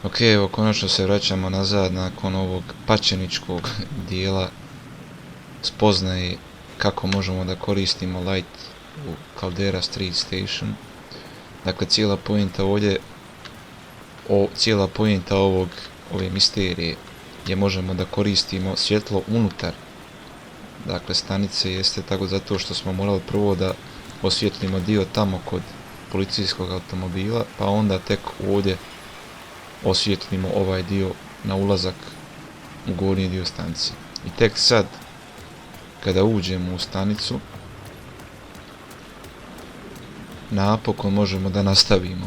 Ok, evo konačno se vraćamo nazad nakon ovog pačeničkog dijela spoznaje kako možemo da koristimo light u Caldera Street Station. Dakle, cijela pointa ove misterije gdje možemo da koristimo svjetlo unutar stanice jeste tako zato što smo morali prvo da osvjetlimo dio tamo kod policijskog automobila, pa onda tek ovdje osvjetlimo ovaj dio na ulazak u gornji dio stanice. I tek sad, kada uđemo u stanicu, napokon možemo da nastavimo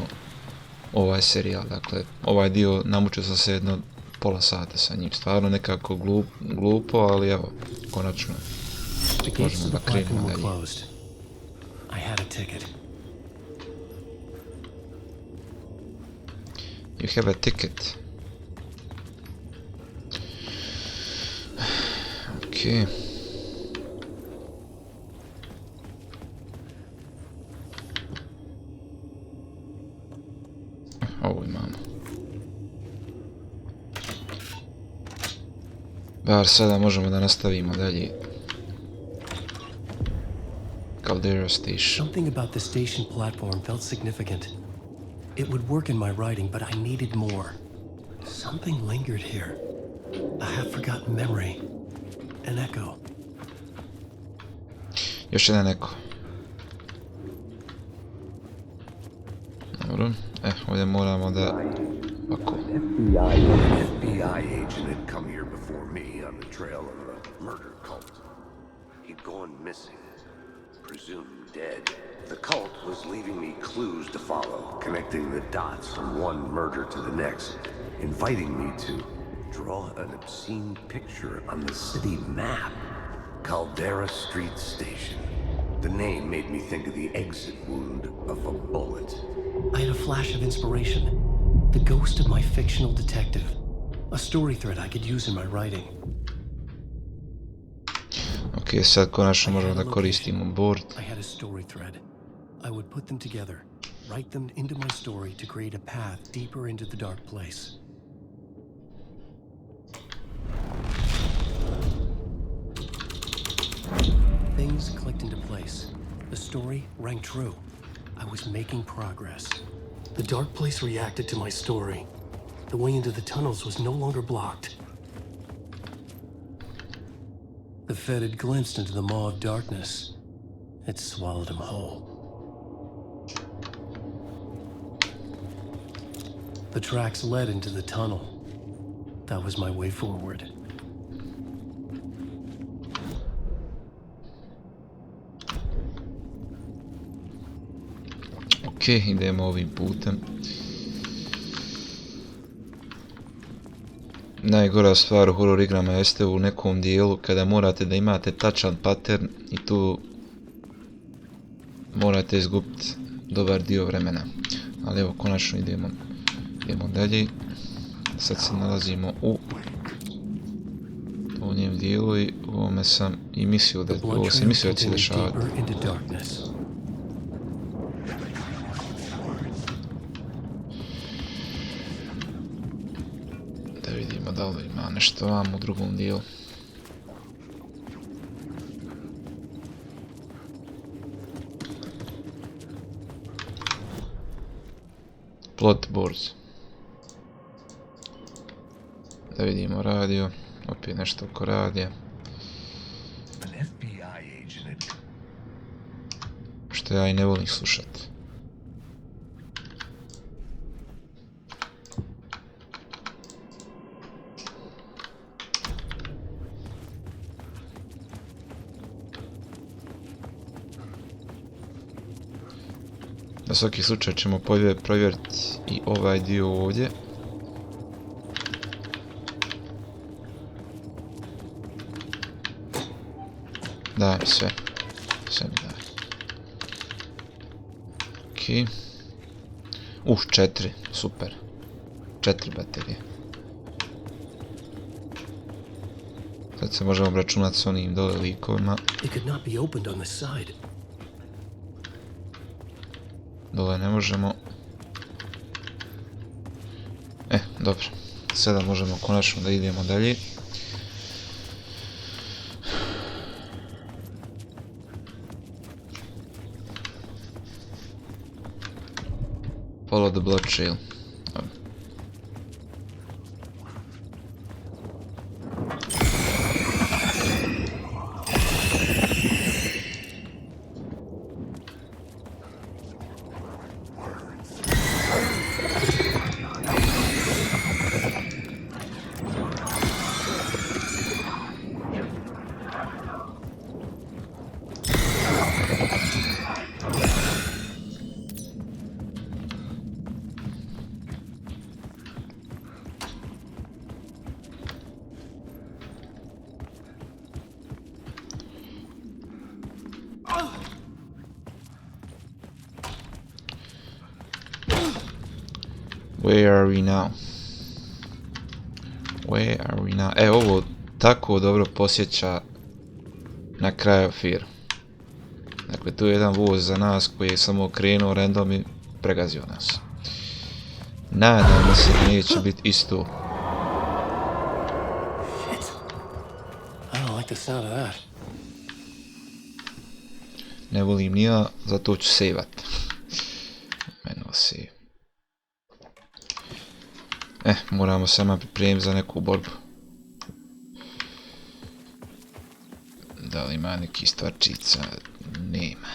ovaj serijal. Dakle, ovaj dio namučio sam se jedno pola sata sa njim. Stvarno nekako glupo, ali evo, konačno možemo da krenemo dalje. You have a ticket. Okay. Ovo imamo. Bar sada možemo da nastavimo dalje. Caldera Station. Something about the station platform felt significant. It would work in my writing, but I needed more. Something lingered here. A half-forgotten memory. An echo. Još jedan eko. Dobro. Ovdje moramo da... Ovako. FBI agent had come here before me on the trail of a murder cult. He'd gone missing, presumed dead. The cult was leaving me clues to follow, connecting the dots from one murder to the next, inviting me to draw an obscene picture on the city map. Caldera Street Station. The name made me think of the exit wound of a bullet. I had a flash of inspiration. The ghost of my fictional detective. A story thread I could use in my writing. Ok, sad konačno možemo da koristimo board. I had a story thread. I would put them together, write them into my story to create a path deeper into the dark place. Things clicked into place. The story rang true. I was making progress. The dark place reacted to my story. The way into the tunnels was no longer blocked. The Fed had glimpsed into the maw of darkness. It swallowed him whole. The tracks led into the tunnel. That was my way forward. Ok, idemo ovim putem. Najgora stvar u horror igrama jeste u nekom dijelu kada morate da imate tačan pattern i tu morate izgubiti dobar dio vremena. Ali evo, konačno idemo dalje. Sad se nalazimo u donjem dijelu i ovo sam i mislio da će se dešavati. Da vidimo da li ima nešto vam u drugom dijelu. Plot boards. Da vidimo radio. Opet nešto oko radija. Što ja i ne volim slušati. Na svaki slučaj ćemo provjeriti i ovaj dio ovdje. Daj mi sve. Sve mi daj. Ok. 4. Super. 4 baterije. Sad se možemo obračunati s onim dole likovima. Dole ne možemo. Dobro, sada možemo konačno da idemo dalje. Follow the blood trail. Where are we now? Where are we now? Ovo tako dobro posjeća na Cry of Fear. Dakle, tu je jedan voz za nas koji je samo krenuo random i pregazio nas. Nadam se da neće biti isto. I don't like the sound of that. Ne volim ni ja, zato ću saveat. Manual save. Moramo sama pripremiti za neku borbu. Da li ima neki stvarčica? Nema.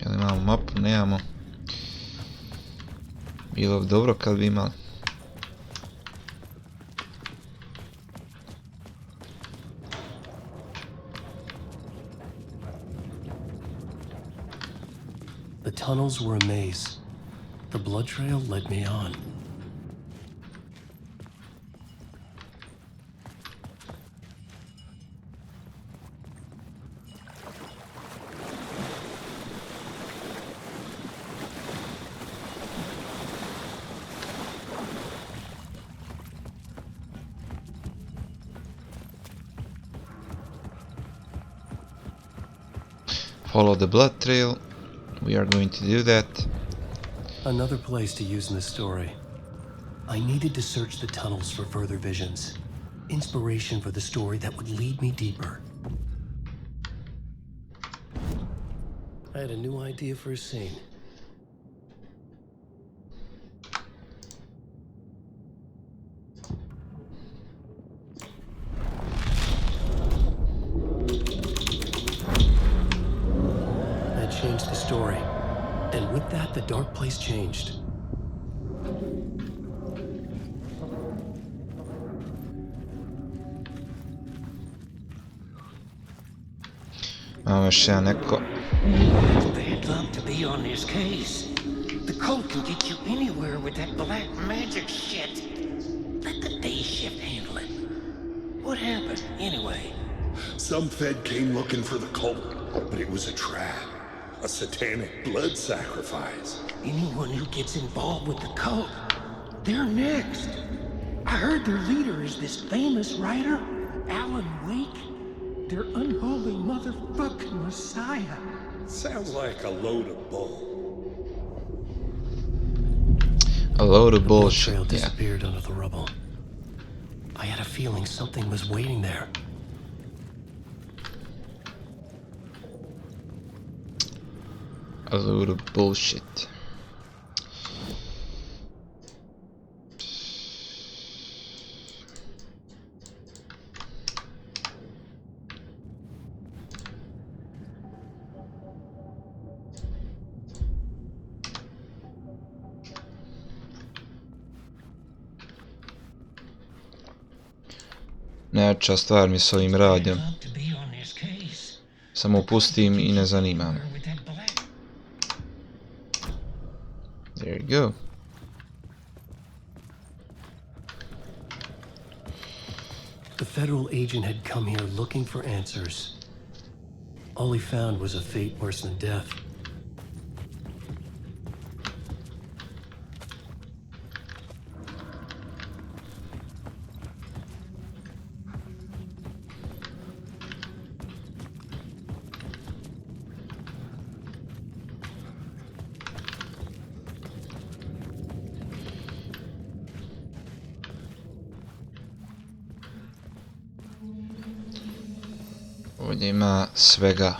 Jel imamo mapu? Nemamo. Bilo bi dobro kad bi imali. The tunnels were a maze. The blood trail led me on. Follow the blood trail. We are going to do that. Another place to use in the story. I needed to search the tunnels for further visions. Inspiration for the story that would lead me deeper. I had a new idea for a scene. That changed the story. And with that, the dark place changed. Imamo još jedan neko. Bad luck to be on this case. The cult can get you anywhere with that black magic shit. Let the day shift handle it. What happened, anyway? Some Fed came looking for the cult, but it was a trap. A satanic blood sacrifice. Anyone who gets involved with the cult, they're next. I heard their leader is this famous writer, Alan Wake. Their unholy motherfucking messiah. Sounds like a load of bull. A load of The trail bullshit, yeah. disappeared under the rubble. I had a feeling something was waiting there. A load of bullshit. Najjača stvar mi s ovim radijom. Bad luck to be on this case. Samo pustim i ne zanima me. With that black. There you go. The federal agent had come here looking for answers. All he found was a fate worse than death. Ovdje ima svega.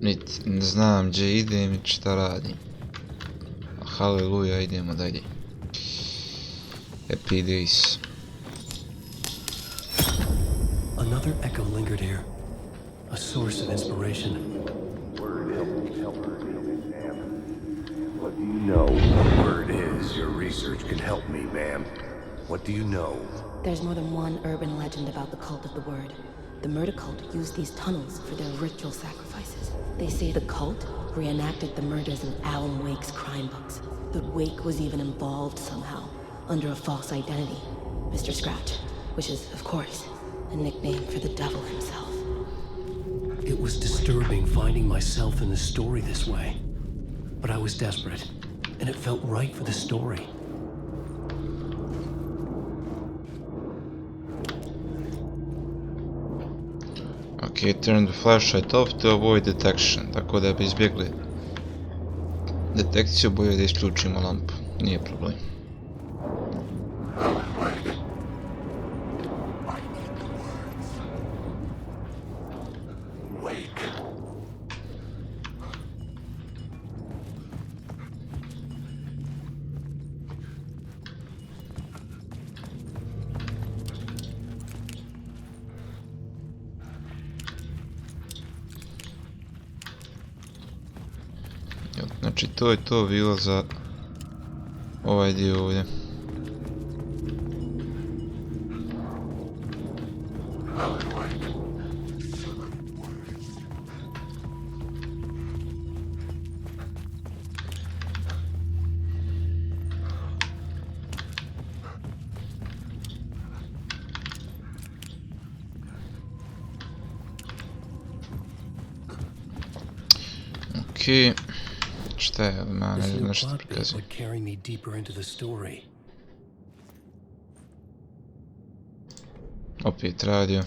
Niti ne znam gdje idem i šta radim. Haleluja, idemo dalje. Happy days. Another echo lingered here, a source of inspiration. What do you know? Word is, your research can help me, ma'am. What do you know? There's more than one urban legend about the cult of the Word. The murder cult used these tunnels for their ritual sacrifices. They say the cult reenacted the murders in Alan Wake's crime books. That Wake was even involved somehow, under a false identity, Mr. Scratch, which is, of course, a nickname for the devil himself. It was disturbing finding myself in the story this way. But I was desperate, and it felt right for the story. Ok, turn the flashlight off to avoid detection. Tako da bi izbjegli detekciju, bolje da isključimo lampu. Nije problem. Znači to je to bilo za ovaj dio ovdje. Ok. Šta je, ma ne znam što ti prikazujem. Would carry me deeper into the story. Opet radio.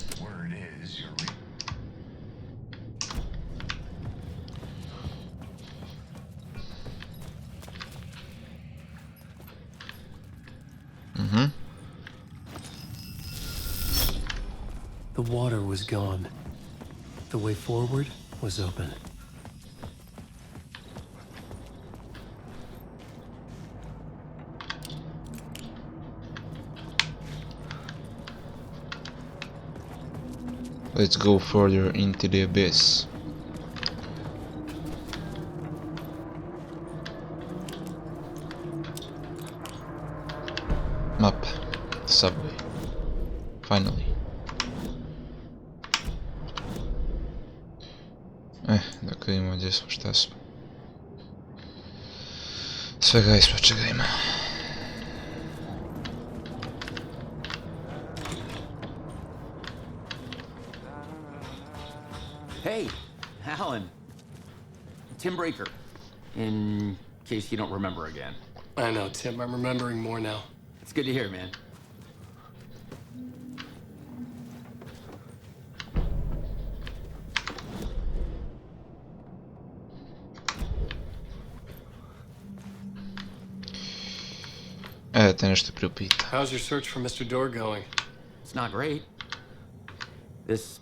The water was gone. The way forward was open. Let's go further into the abyss. Map. Subway. Finally. Dakle vidimo gdje smo, šta smo. Svega ispod čega ima. Hey, Alan. Tim Breaker. In case you don't remember again. I know, Tim. I'm remembering more now. It's good to hear, man. Te nešto priupita. How's your search for Mr. Door going? It's not great. This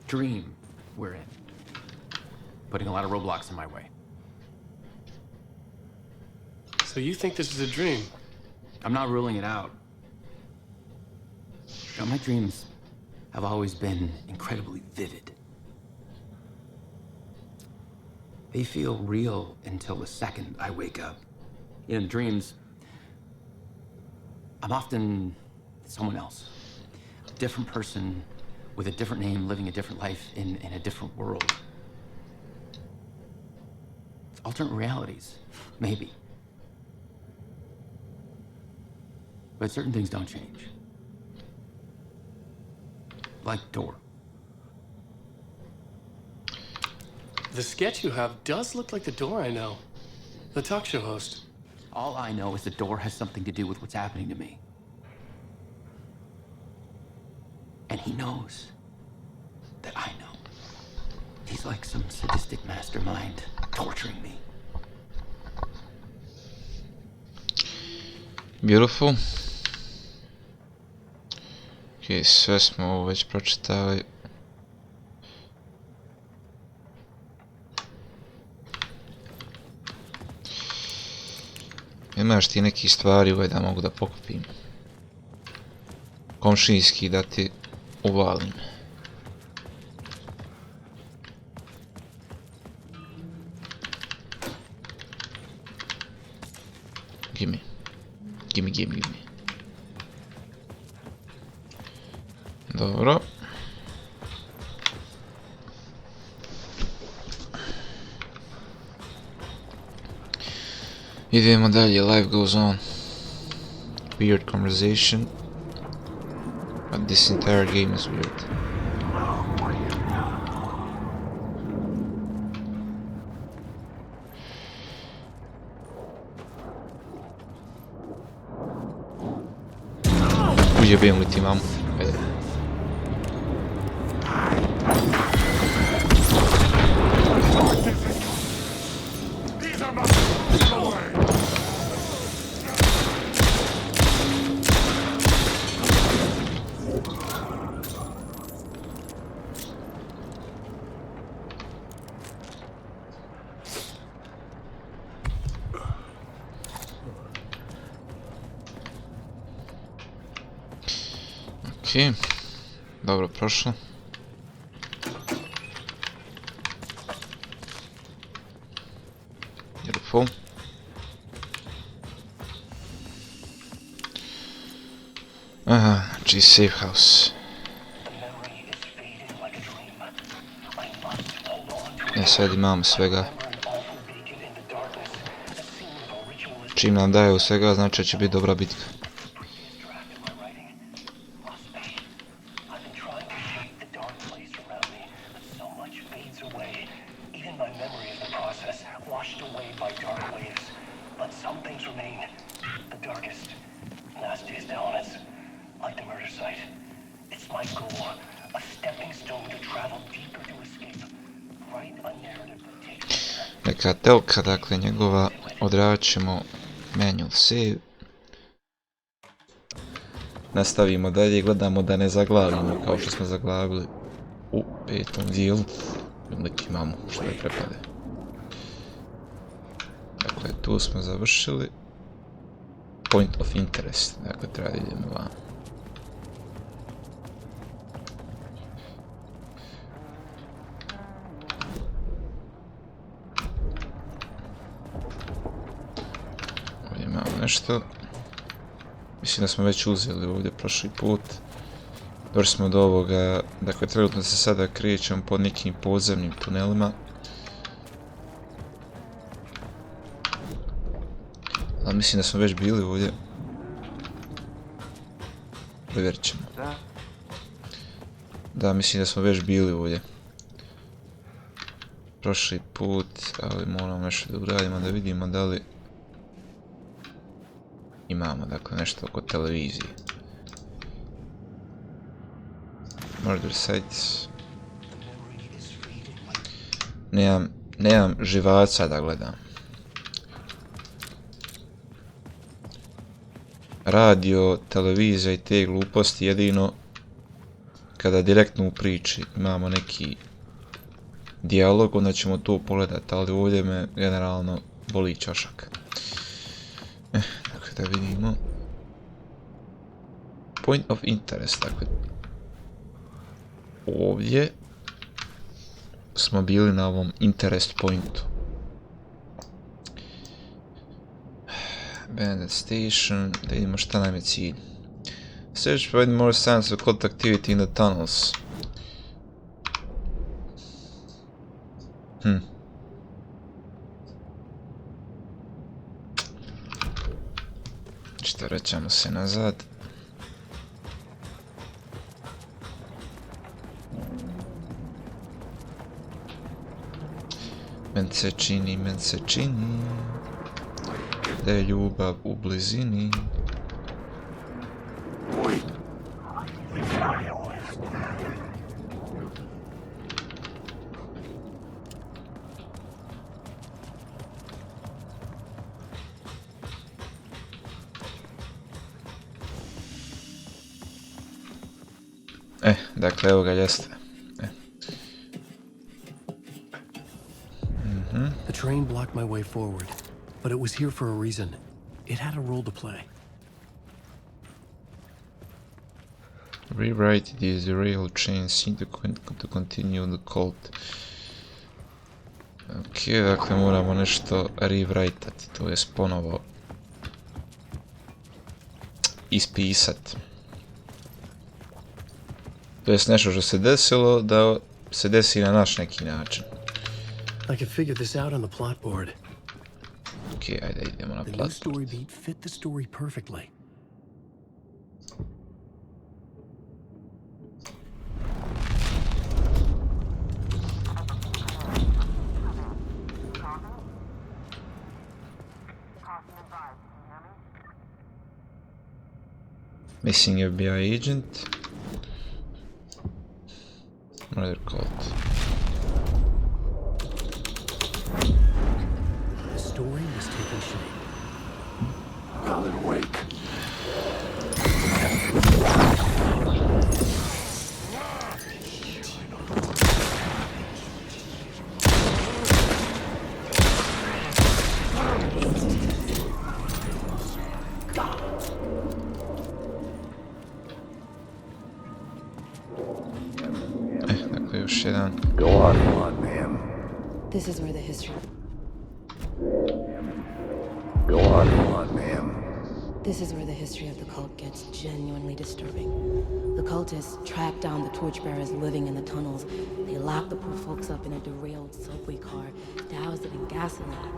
dream we're in. Putting a lot of roadblocks in my way. So you think this is a dream? I'm not ruling it out. You know, my dreams have always been incredibly vivid. They feel real until the second I wake up. In dreams, I'm often someone else. A different person with a different name, living a different life in a different world. It's alternate realities, maybe. But certain things don't change. Like Door. The sketch you have does look like the Door I know. The talk show host. All I know is the Door has something to do with what's happening to me. And he knows that I know. He's like some sadistic mastermind torturing me. Beautiful. Ok, sve smo ovo već pročitali. Imaš ti neki stvari ove da mogu da pokupim. Komšinski da ti uvalim. Gimme. Gimme, gimme, gimme. Dobro. Idemo dalje, life goes on. Weird conversation. But this entire game is weird. Ujebem li ti mamu? Ajde. Ok, dobro prošlo. Beautiful. Aha, znači safe house. Sad imamo svega. Čim nam daju svega, znači da će biti dobra bitka. Neka telka, dakle njegova, odradit ćemo manual save. Nastavimo dalje i gledamo da ne zaglavimo kao što smo zaglavili u 5. dijelu. Uvijek imamo što ne prepade. Dakle, tu smo završili. Point of interest, dakle treba da idemo van. Ovdje imamo nešto. Mislim da smo već uzeli ovdje prošli put. Došli smo do ovoga, dakle trenutno se sada krećemo po nekim podzemnim tunelima. Ali mislim da smo već bili ovdje. Provjerit ćemo. Da, mislim da smo već bili ovdje. Prošli put, ali moramo nešto da uradimo da vidimo da li imamo, dakle, nešto oko televizije. Murder sites. Nemam živaca da gledam. Radio, televizija i te gluposti jedino kada direktno u priči imamo neki dijalog, onda ćemo to pogledati, ali ovdje me generalno boli čošak. Dakle, da vidimo. Point of interest, dakle. Ovdje smo bili na ovom interest pointu. Bandit station, da vidimo šta nam je cilj. Search provide more signs of cult activity in the tunnels. Što rećemo se nazad. Men se čini da je ljubav u blizini. Dakle, evo ga ljestve. The train blocked my way forward, but it was here for a reason. It had a role to play. Rewrite these rail chains to continue the cult. Ok, dakle moramo nešto rewrite-ati, to jest ponovo ispisati. To jest nešto što se desilo, da se desi na naš neki način. I could figure this out on the plot board. Ok, ajde idemo na The new plot. story beat fit the story perfectly. Missing FBI agent. Murder cult. The story was taking shape. Alan Wake. Dakle, još jedan. Go on, ma'am. This is where the history. Go on, ma'am. This is where the history of the cult gets genuinely disturbing. The cultists track down the torchbearers living in the tunnels. They lock the poor folks up in a derailed subway car, douse it in gasoline.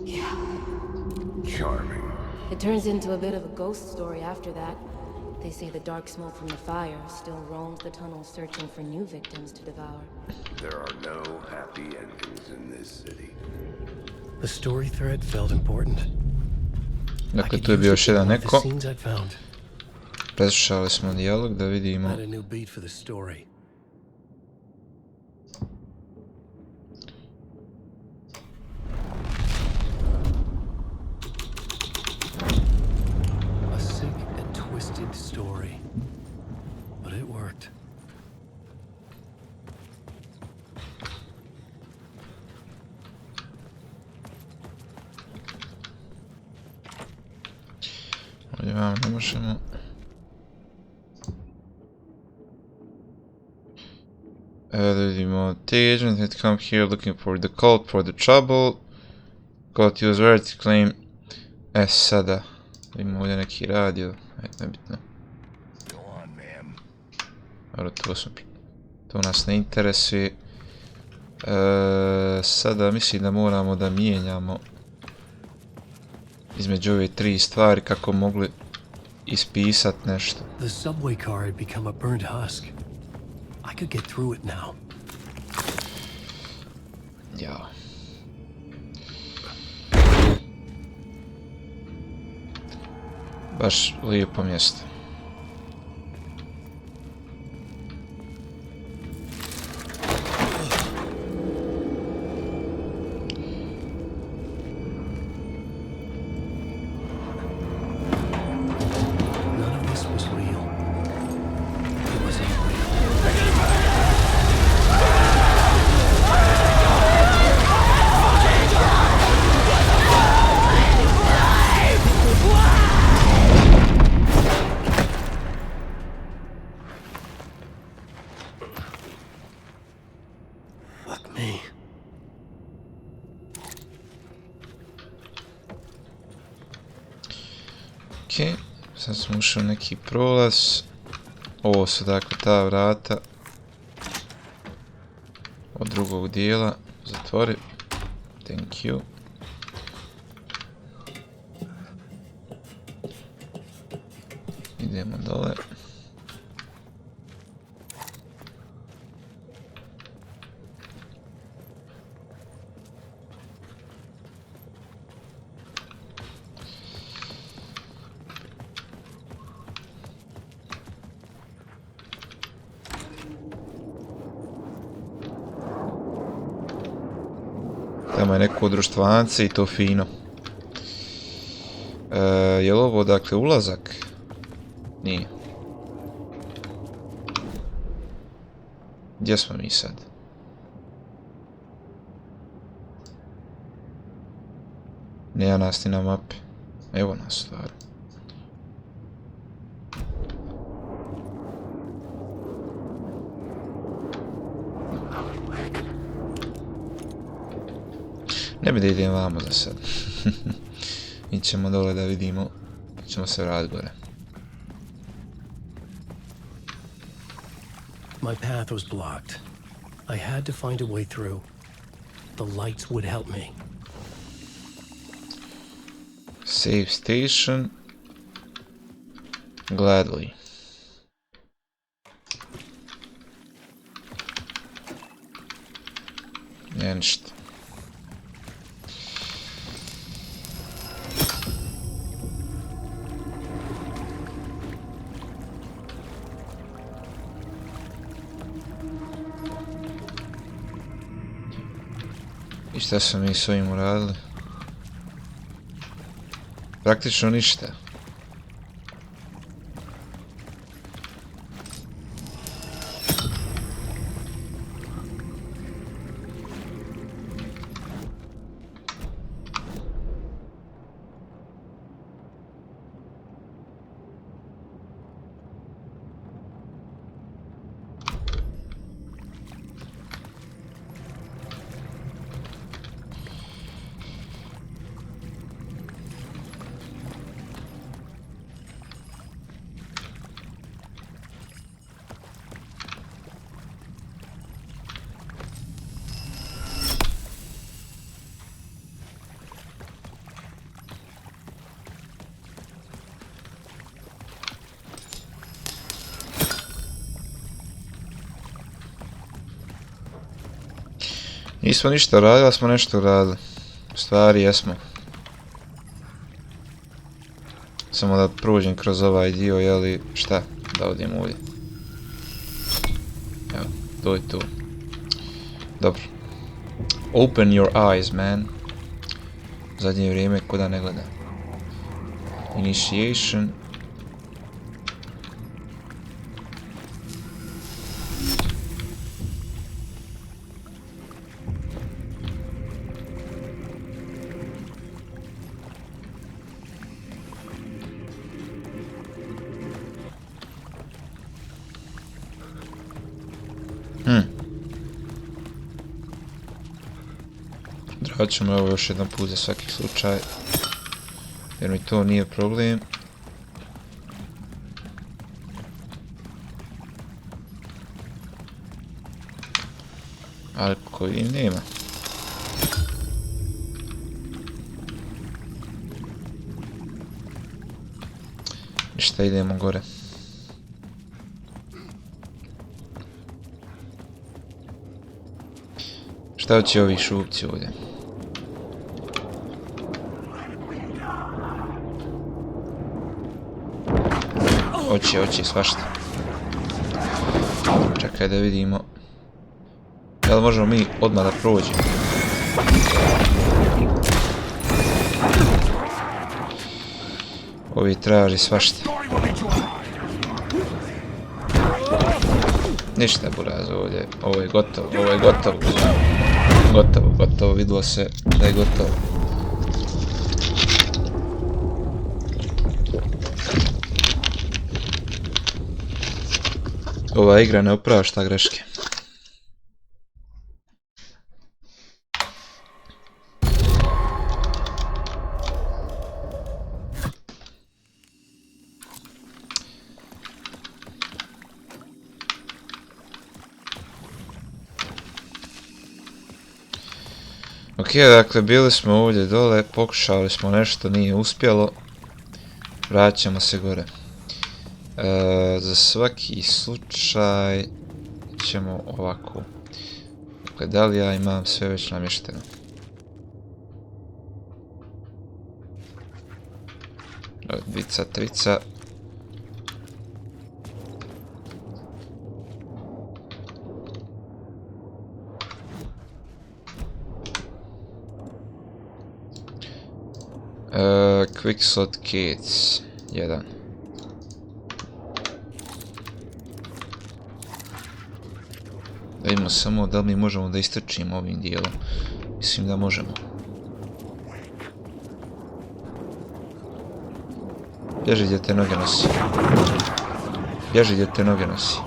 Yeah. Charming. It turns into a bit of a ghost story after that. They say the dark smoke from the fire still roams the tunnels searching for new victims to devour. There are no happy endings in this city. The story thread felt important. I Dakle, could tu je bio use još it in jedan one of the neko. scenes I'd found. Preslušali smo dijalog da vidimo. Had a new beat for the story. A sick and twisted story. But it worked. Ovdje vam ne možemo. Da vidimo, the agent had come here looking for the cult, for the trouble. Got used where to claim. Sada. Vidimo ovdje neki radio. Ajde, nebitno. Go on, ma'am. Dobro, to nas ne interesuje. Sada mislim da moramo da mijenjamo između ove tri stvari kako mogli ispisat nešto. The subway car had become a burnt husk. I could get through it now. Ja. Baš lijepo mjesto. None of this was real. It was unreal. Fuck me. Ok, sad smo ušli u neki prolaz. Ovo su dakle ta vrata od drugog dijela. Zatvori. Thank you. Idemo dole. Tamo je neko društvance i to fino. Je li ovo dakle ulazak? Nije. Gdje smo mi sad? Nema nas ni na mapi. Evo nas stvar. Ne bi da idem vamo za sad. Ićemo dole da vidimo. Ćemo se vratiti gore. My path was blocked. I had to find a way through. The lights would help me. Save station. Gladly. Nije ništa. I šta smo mi s ovim uradili? Praktično ništa. Nismo ništa radili, ali smo nešto radili. U stvari jesmo. Samo da prođem kroz ovaj dio, jeli šta? Da odem ovdje. Evo, to je to. Dobro. Open your eyes, man. U zadnje vrijeme ko da ne gleda. Initiation. Radit ćemo ovo još jedan put za svaki slučaj, jer mi to nije problem. Ali koji nema. Ništa, idemo gore. Šta će ovi šupci ovdje? Oće, svašta. Čekaj da vidimo. Jel možemo mi odmah da prođemo? Ovi traži svašta. Ništa buraz ovdje. Ovo je gotovo, Gotovo, vidilo se da je gotovo. Ova igra ne oprašta greške. Ok, dakle, bili smo ovdje dole, pokušali smo nešto, nije uspjelo. Vratit ćemo se gore. Za svaki slučaj ćemo ovako. Dakle, da li ja imam sve već namješteno? Dvica, trica. Quickslot Kids 1. Da vidimo samo da li mi možemo da istrčimo ovim dijelom. Mislim da možemo. Bježi gdje te noge nosi. Bježi gdje te noge nosi.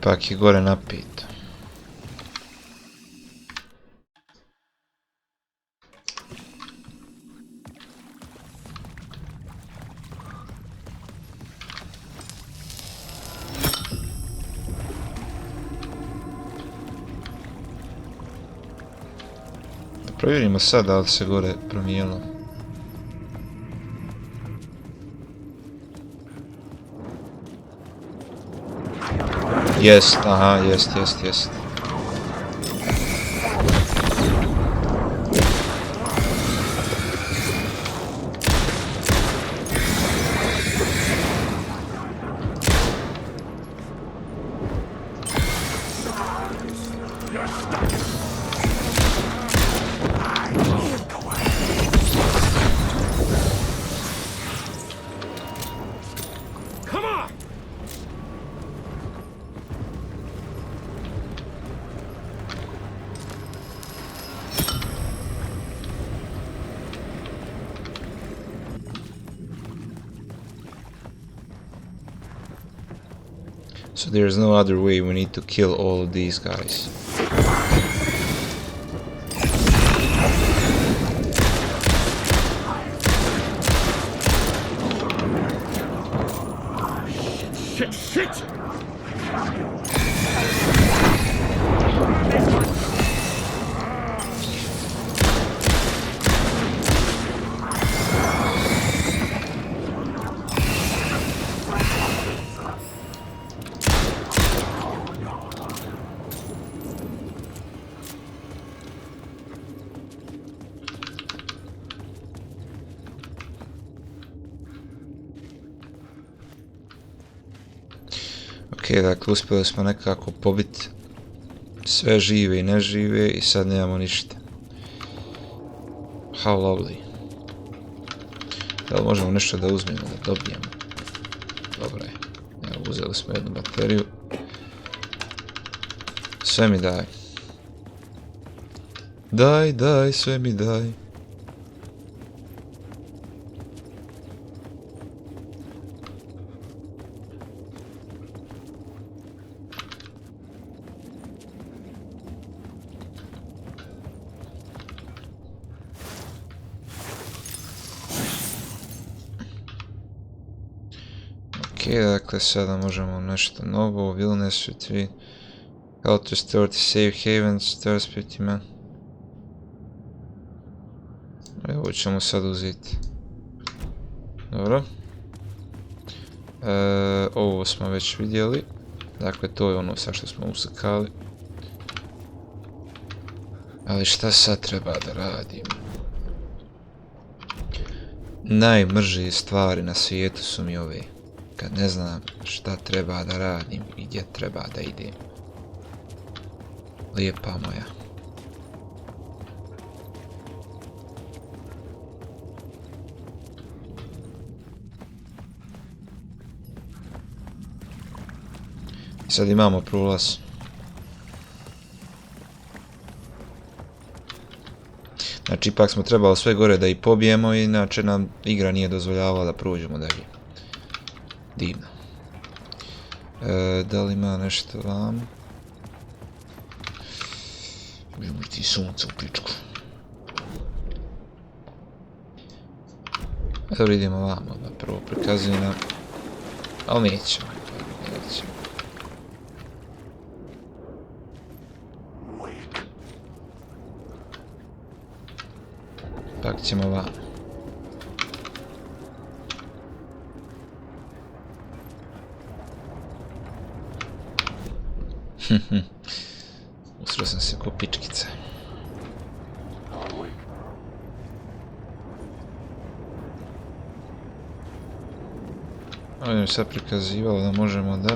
Ipak je gore napito. Da provjerimo sad da li se gore promijenilo. Jest, aha, jest. So there's no other way, we need to kill all of these guys. Shit! Ok, dakle uspjeli smo nekako pobiti sve žive i nežive i sad nemamo ništa. How lovely. Da li možemo nešto da uzmemo, da dobijemo? Dobro je. Evo, uzeli smo jednu bateriju. Sve mi daj. Daj, sve mi daj. Ok, dakle sada možemo nešto novo, Wilderness Retreat, How to Restore the Safe Havens, Thirst 50 man. Evo ćemo sad uzeti. Dobro. Ovo smo već vidjeli. Dakle, to je ono sa što smo usakali. Ali šta sad treba da radim? Najmrže stvari na svijetu su mi ove. Kad ne znam šta treba da radim i gdje treba da idem. Lijepa moja. Sad imamo prolaz. Znači ipak smo trebali sve gore da i pobijemo, inače nam igra nije dozvoljavala da prođemo dalje. Divno. Da li ima nešto vam? Možemo ti sunce u pičku. Dobro, idemo vamo, da prvo prikazuje nam... Ali nećemo. Pak ćemo vamo. Usro sam se ko pičkica. Ovdje mi sad prikazivalo da možemo da...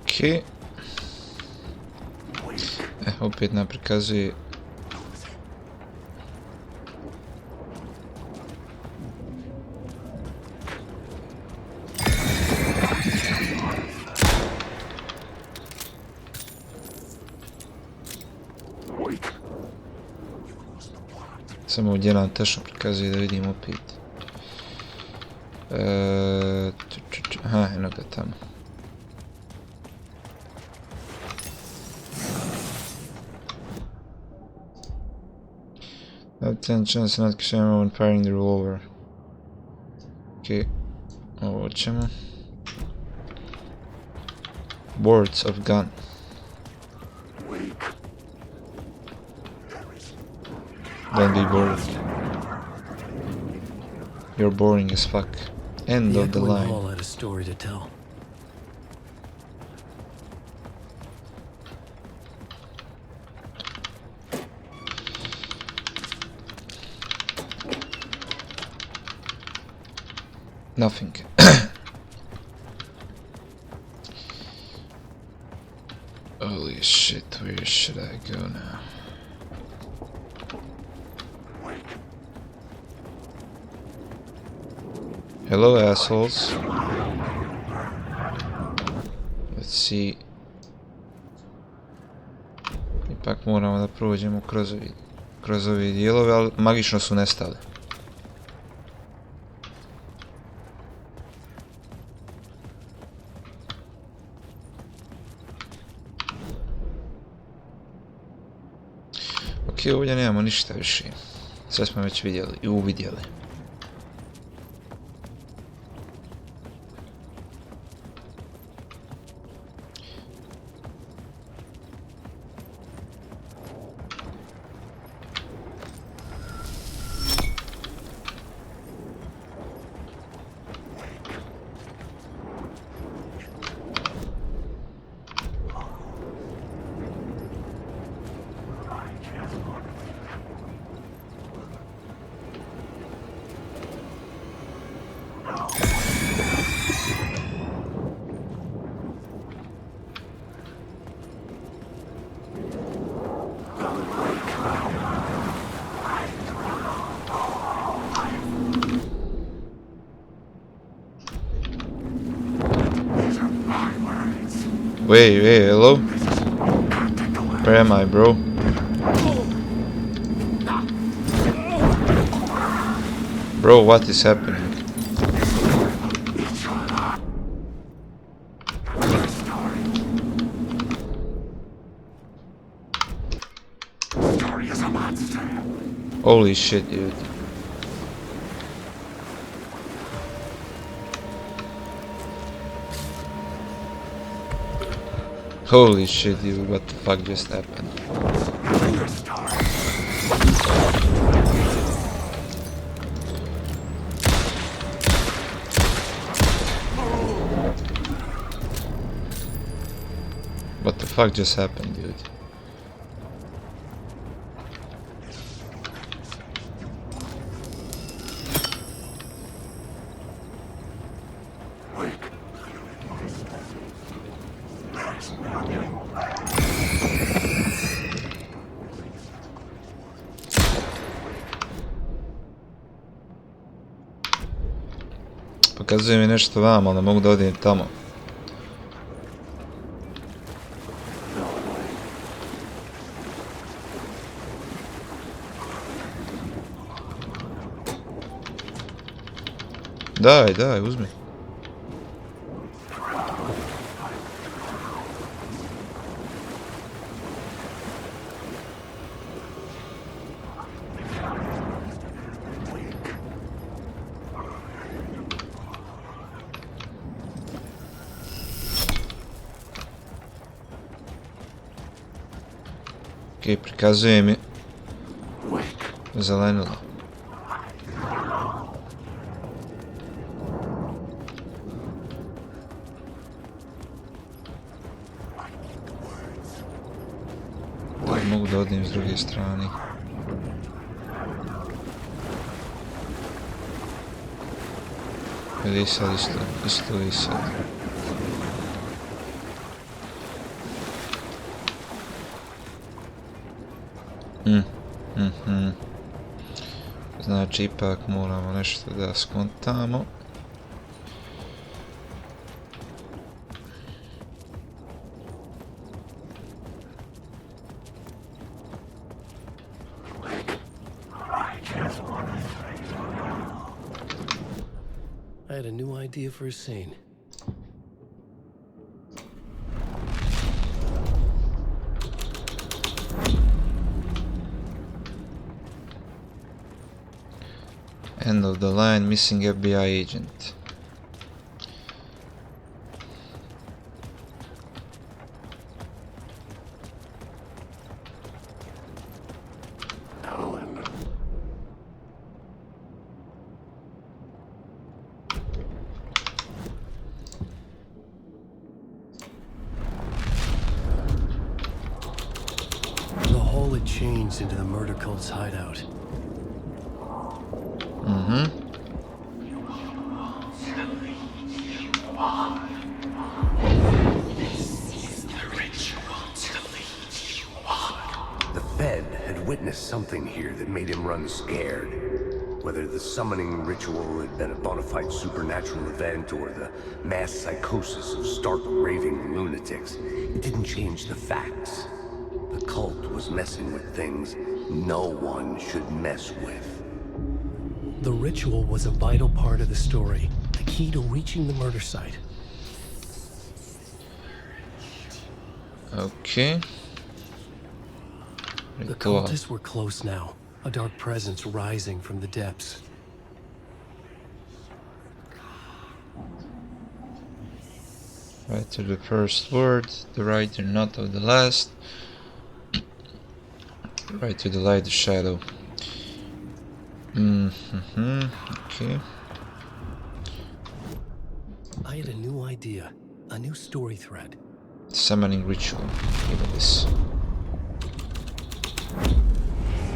Okej. Opet nam prikazuje... Samo ovdje nam tačno prikazuje da vidim opet. Aha, eno ga tamo. Attention, not camera when firing the revolver. Okay, ovo ćemo. Words of gun. Don't be bored. You're boring as fuck. End of the echoing line. hall had a story to tell. Nothing. Holy shit, where should I go now? Hello, assholes. Let's see. Ipak moramo da prođemo kroz ovi dijelove, ali magično su nestali. Ok, ovdje nemamo ništa više. Sve smo već vidjeli i uvidjeli. Wait, hello? Where am I, bro? Bro, what is happening? Holy shit, dude. Holy shit, dude, what the fuck just happened? What the fuck just happened, dude? Pokazuje mi nešto vamo, ali ne mogu da odijem tamo. Daj, uzmi. Ok, prikazuje mi zelenilo. Da mogu da odim s druge strane. Ili sad isto i sad. Znači ipak moramo nešto da skontamo. I had a new idea for a scene. End of the line, missing FBI agent. The hole had changed into the murder cult's hideout. The Fed had witnessed something here that made him run scared. Whether the summoning ritual had been a bona fide supernatural event or the mass psychosis of stark raving lunatics, it didn't change the facts. The cult was messing with things no one should mess with. The ritual was a vital part of the story, the key to reaching the murder site. Okay. The cultists were close now, a dark presence rising from the depths. Right to the first word, the writer not of the last. Right to the light, the shadow. Okay. I had a new idea, a new story thread. Summoning ritual. Even this.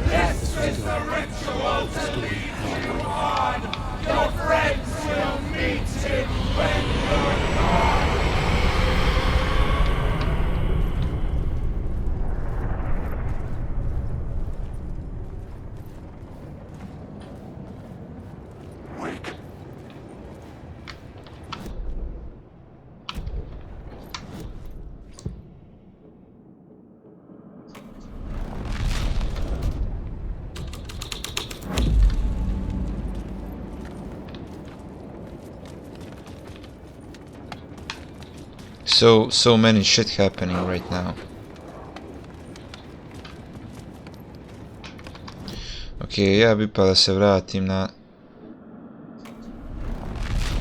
This is the ritual to lead you on. Your friends will meet him when you're gone. So many shit happening right now. Ok, ja bi pa da se vratim na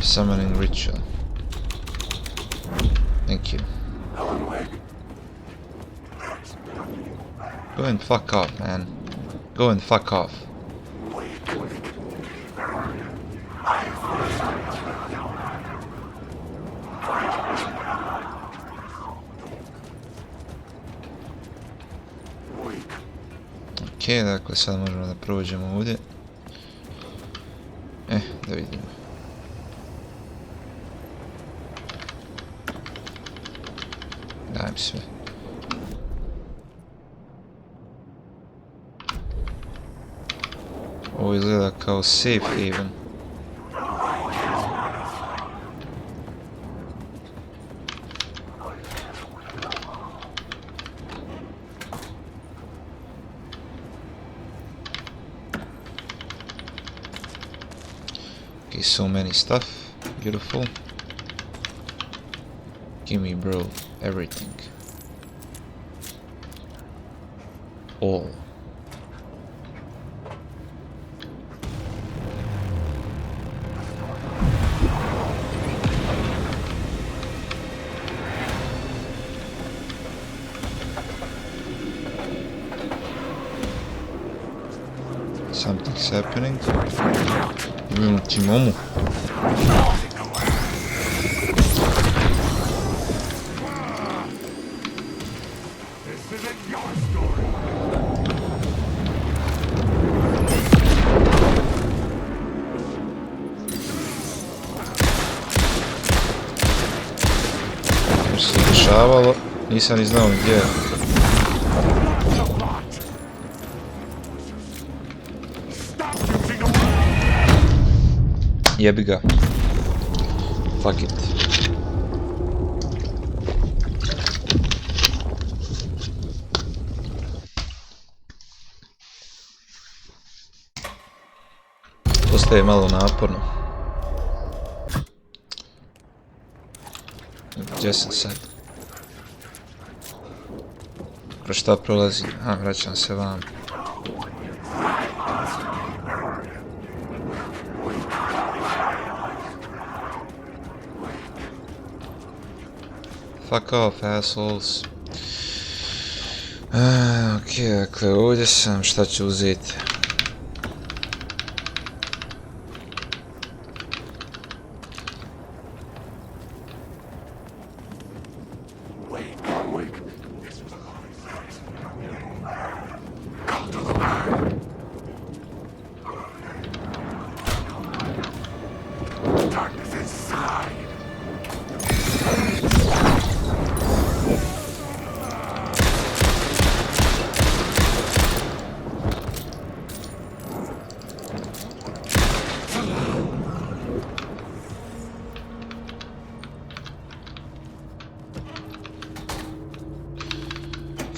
summoning ritual. Thank you. Go and fuck off, man. Go and fuck off. Ok, dakle sad možemo da prođemo ovdje. Da vidimo. Dajem sve. Ovo izgleda kao safe haven. Okay, so many stuff. Beautiful. Give me, bro, everything. All. Something's happening. Timomu. This isn't your story. Što se dešavalo, nisam ni znao gdje je. Jebi ga. Fuck it. Postaje malo naporno. Gdje sam sad? Kroz šta prolazi? A, vraćam se vam. Fuck off, assholes. Ok, dakle, ovdje sam, šta ću uzeti?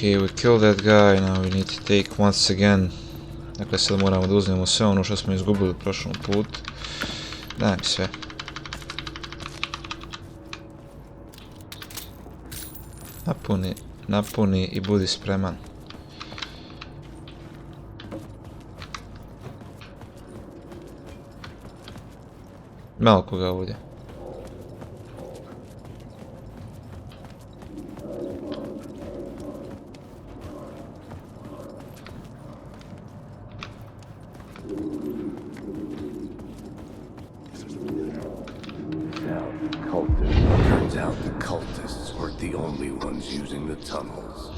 Okay, we killed that guy, now we need to take once again. Dakle, sad moramo da uzmemo sve ono što smo izgubili u prošlom putu. Daj mi sve. Napuni i budi spreman. Malo koga ovdje. Turns out the cultists weren't the only ones using the tunnels.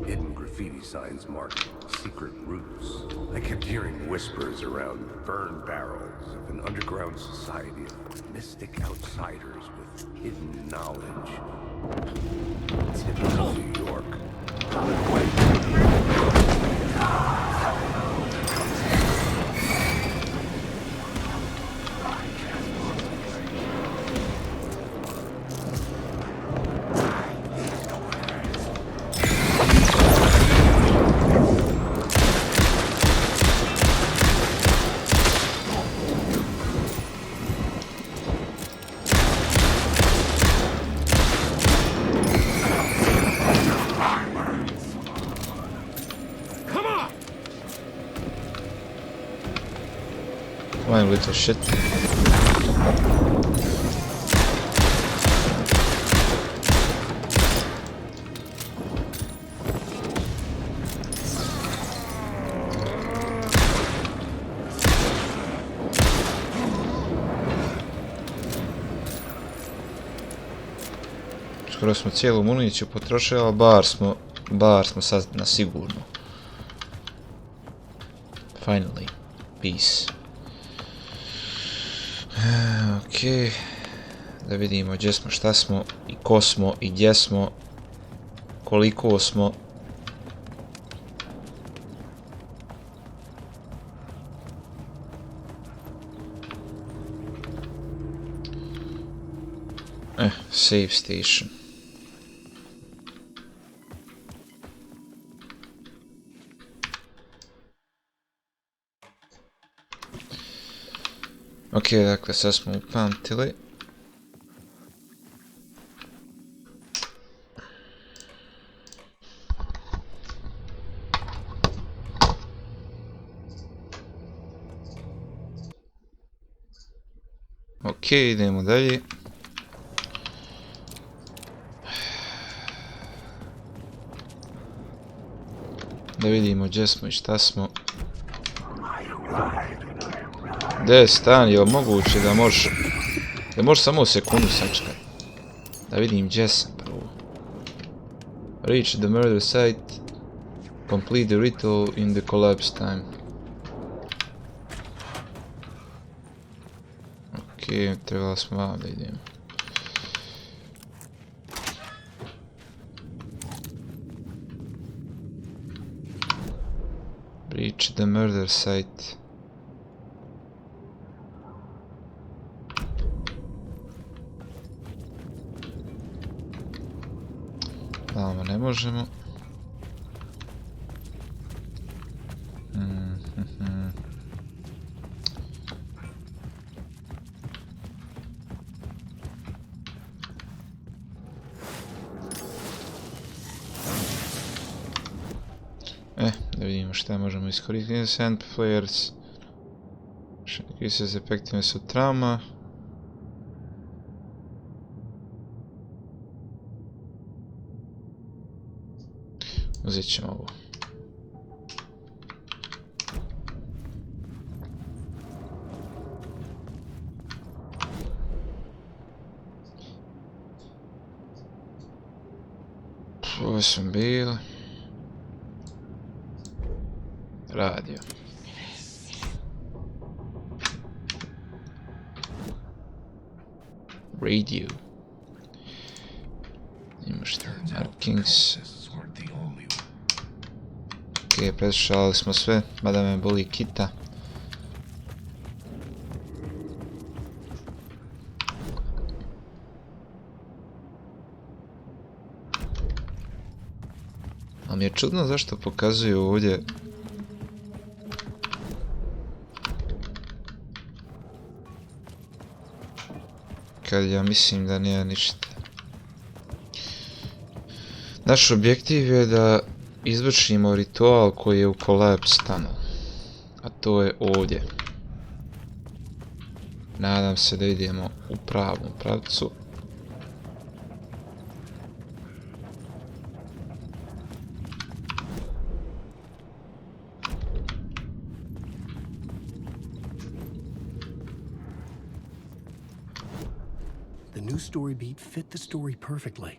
Hidden graffiti signs marked secret routes. I kept hearing whispers around burn barrels of an underground society of mystic outsiders with hidden knowledge. Typical New York. Fine little shit. Skoro smo cijelu municiju potrošili, ali bar smo sad na sigurno. Finally. Peace. Ok. Da vidimo gdje smo, šta smo, i ko smo, i gdje smo, koliko smo. Save station. Ok, dakle, sad smo upamtili. Ok, idemo dalje. Da vidimo gdje smo i šta smo. Gdje stani, je li moguće da možeš samo sekundu sačekati? Da vidim gdje sam prvo. Reach the murder site. Complete the ritual in the collapse time. Ok, trebali smo vam da idemo. Reach the murder site. Vamo ne možemo. Da vidimo šta možemo iskoristiti. Innocent players. Increases effectiveness of trauma. Uzet ćemo ovo. Ovo sam bili. Radio. Radio. Imaš šta? Markings. Ok, preslušali smo sve, mada me boli kita. Ali mi je čudno zašto pokazuju ovdje kad ja mislim da nije ništa. Naš objektiv je da izvršimo ritual koji je u collapse tunnel. A to je ovdje. Nadam se da idemo u pravom pravcu. The new story beat fit the story perfectly.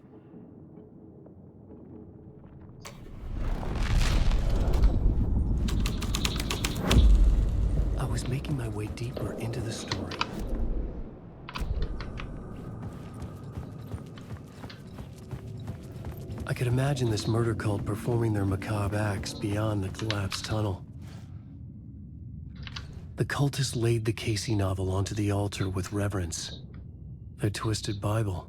I was making my way deeper into the story. I could imagine this murder cult performing their macabre acts beyond the collapsed tunnel. The cultists laid the Casey novel onto the altar with reverence. Their twisted Bible.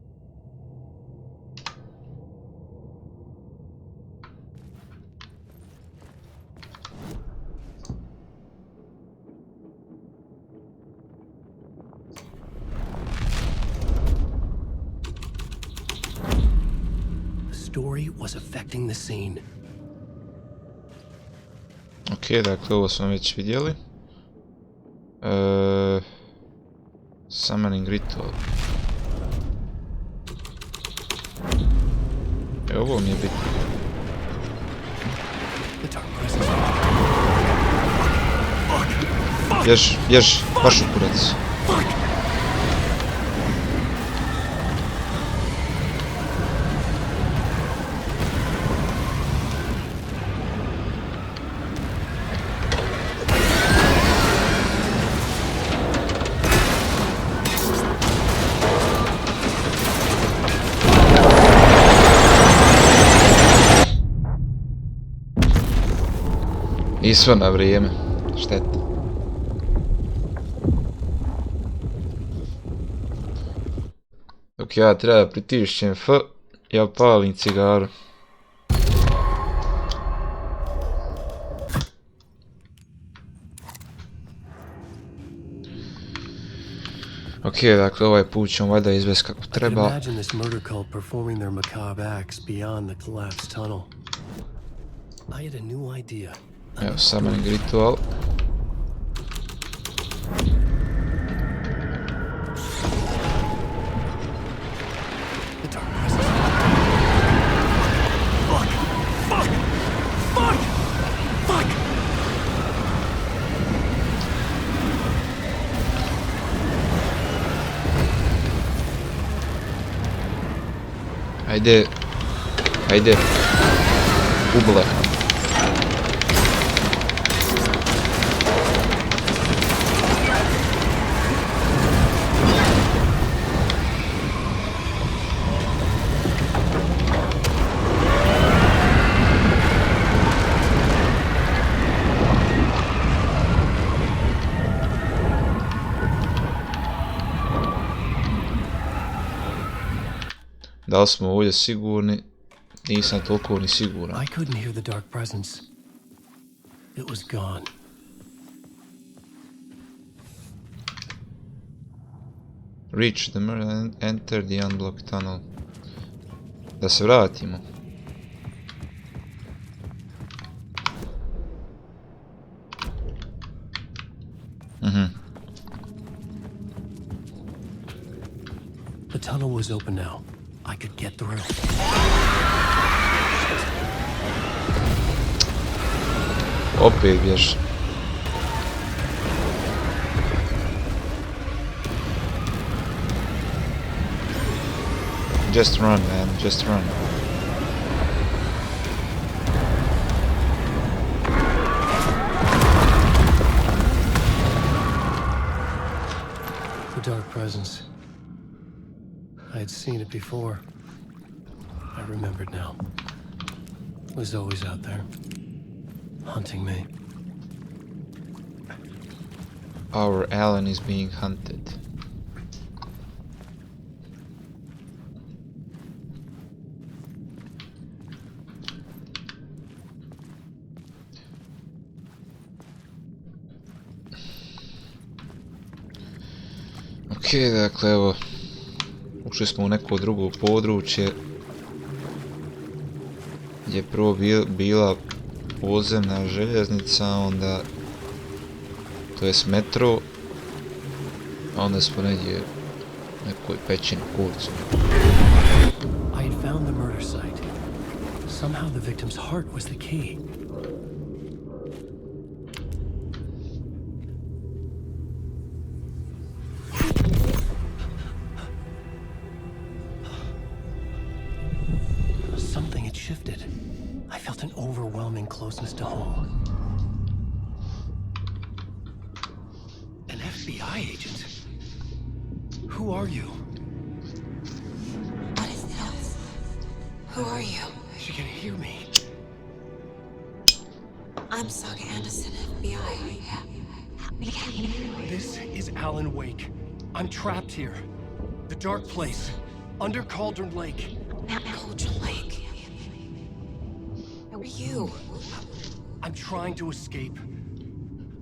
The story was affecting the scene. Ok, dakle ovo smo već vidjeli. Summoning ritual. Ovo mi je bitno. Bjež, baš u kurac. Nismo na vrijeme, šteta. Dok ja treba pritišćem F, ja palim cigaru. Ok, dakle ovaj put ćemo valjda izvesti kako I could treba. imagine this murder cult performing their macabre acts beyond the collapsed tunnel. I had a new idea. Evo, summoning ritual. The dark presence. Fuck! Fuck! Fuck! Fuck! Ajde. Ajde. Uble. Da li smo ovdje sigurni? Nisam toliko ni siguran. I couldn't hear the dark presence. It was gone. Reach the mirror and enter the unblocked tunnel. Da se vratimo. The tunnel was open now. I could get through. Opet bjež. Just run, man, just run. The dark presence. I had seen it before. I remembered now. It was always out there, hunting me. Our Alan is being hunted. Ok, dakle evo, ušli smo u neko drugo područje gdje je prvo bila podzemna željeznica, onda to jest metro, a onda smo negdje u nekoj pećini kurcu. I had found the murder site. Somehow the victim's heart was the key. Something had shifted. I felt an overwhelming closeness to home. An FBI agent? Who are you? What is this? Who are you? She can hear me. I'm Saga Anderson, FBI. This is Alan Wake. I'm trapped here. The dark place. Under Cauldron Lake. Cauldron Lake. Who are you? I'm trying to escape.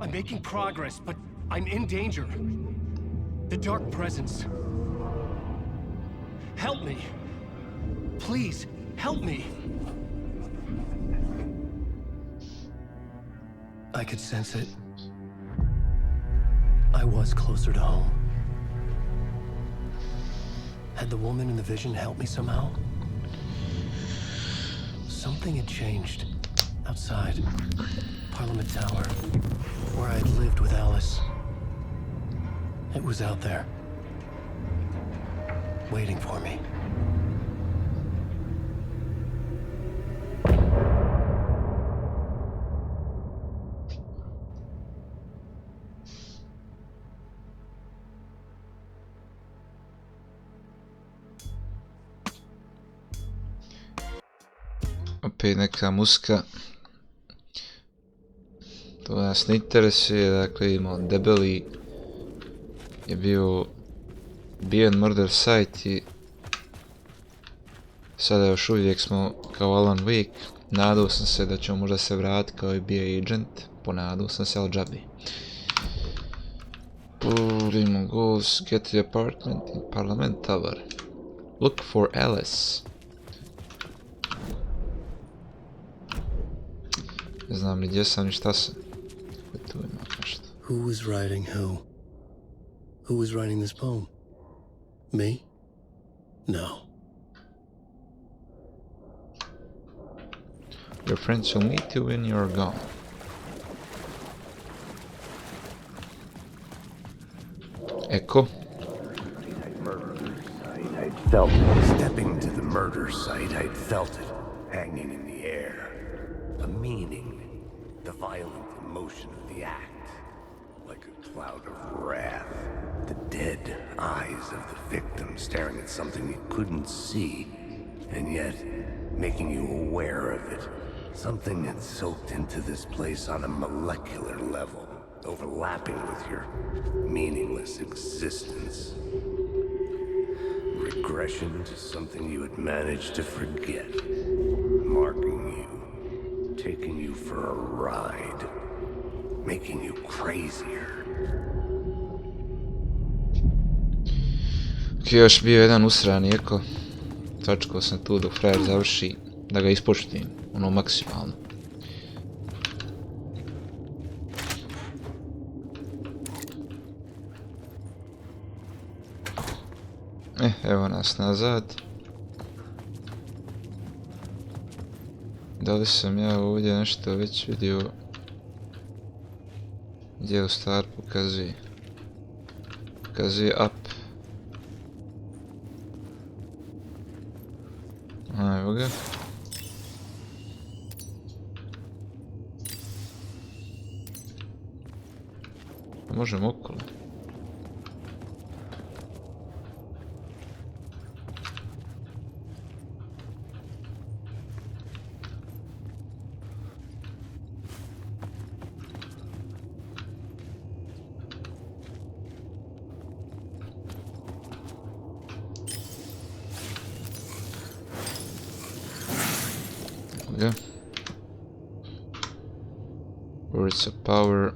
I'm making progress, but I'm in danger. The dark presence. Help me. Please, help me. I could sense it. I was closer to home. Had the woman in the vision helped me somehow? Something had changed. Outside. Parliament Tower. Where I had lived with Alice. It was out there. Waiting for me. Opet neka muska. To nas ne interesuje, dakle imamo debeli je bio Beyond Murder Site i sada još uvijek smo kao Alan Wake. Nadao sam se da ćemo možda se vratiti kao i bio agent, ponadao sam se, ali džabi. Imamo goals, get to the apartment in Parliament Tower. Look for Alice. Ne znam ni gdje sam ni šta sam. Tu ima nešto. Who was writing who? Who was writing this poem? Me? No. Your friends will meet you when you're gone. Ecco. I'd felt it. Stepping to the murder site, I'd felt it hanging in the air. A meaning. The violent emotion of the act. Like a cloud of wrath. The dead eyes of the victim staring at something you couldn't see, and yet making you aware of it. Something that soaked into this place on a molecular level, overlapping with your meaningless existence. Regression to something you had managed to forget. Marking you, taking you for a ride, making you crazier. Ok, još bio jedan usrani eko. Sačekao sam tu dok frajer završi, da ga ispoštujem, ono maksimalno. Evo nas nazad. Da li sam ja ovdje nešto već vidio? Gdje u stvar pokazuje? Pokazuje up. Evo ga. Možemo okolo. Yeah. Words of power.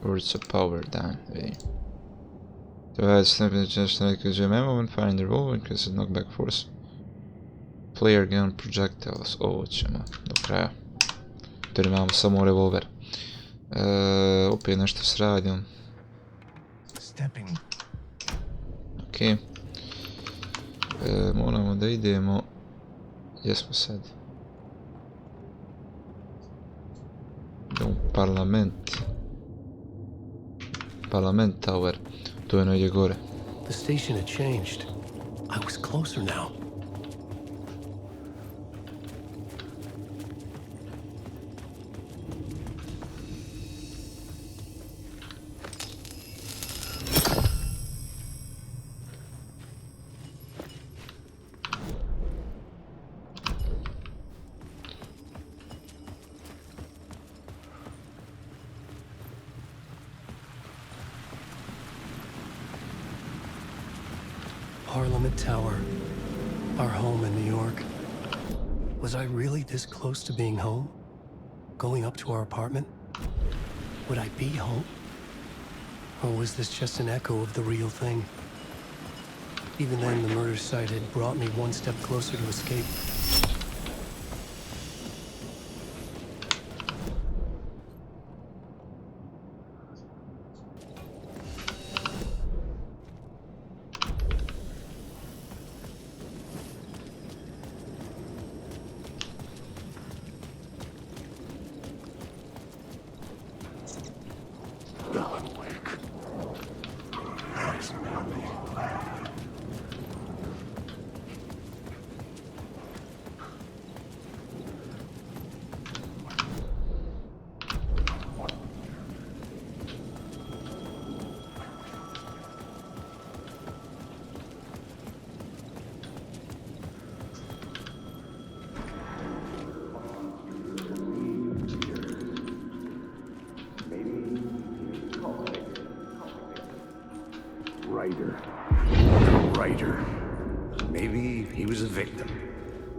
Words of power down. To add snapping just like a memo when firing the revolver because it's knockback force. Player gun projectiles. Ovo ćemo do kraja. Jer imamo samo revolver. Opet nešto s radijom. Ok. Moramo da idemo. Gdje smo sad? Idemo u parlament. Parlament Tower. To je negdje gore. The station had changed. I was closer now. Parliament Tower, our home in New York. Was I really this close to being home? Going up to our apartment? Would I be home? Or was this just an echo of the real thing? Even then, the murder site had brought me one step closer to escape. Writer. Maybe he was a victim.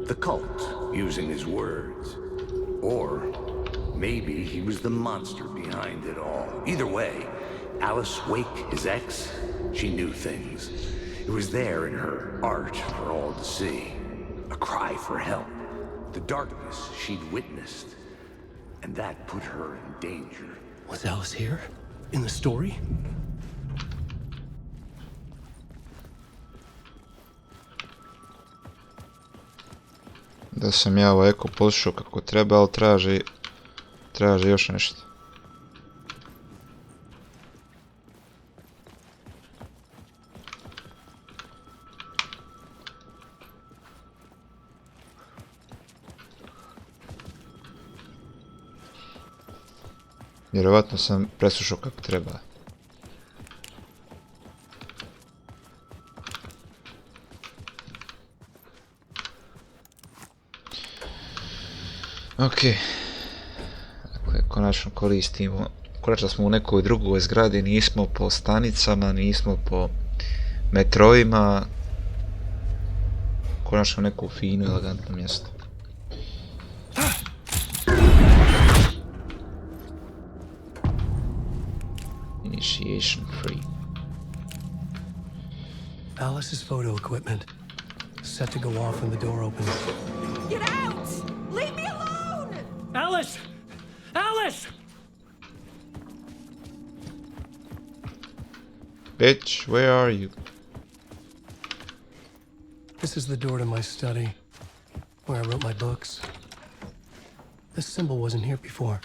The cult, using his words. Or maybe he was the monster behind it all. Either way, Alice Wake, his ex, she knew things. It was there in her art for all to see. A cry for help. The darkness she'd witnessed. And that put her in danger. Was Alice here? In the story? Da sam ja ovo eko poslušao kako treba, ali traži još nešto. Vjerovatno sam preslušao kako treba. Ok. Dakle, konačno koristimo. Konačno smo u nekoj drugoj zgradi, nismo po stanicama, nismo po metrovima. Konačno neko fino i elegantno mjesto. Initiation free. Alice's photo equipment. Set to go off when the door opens. Get out! Leave me alone! Alice! Alice! Bitch, where are you? This is the door to my study, where I wrote my books. This symbol wasn't here before.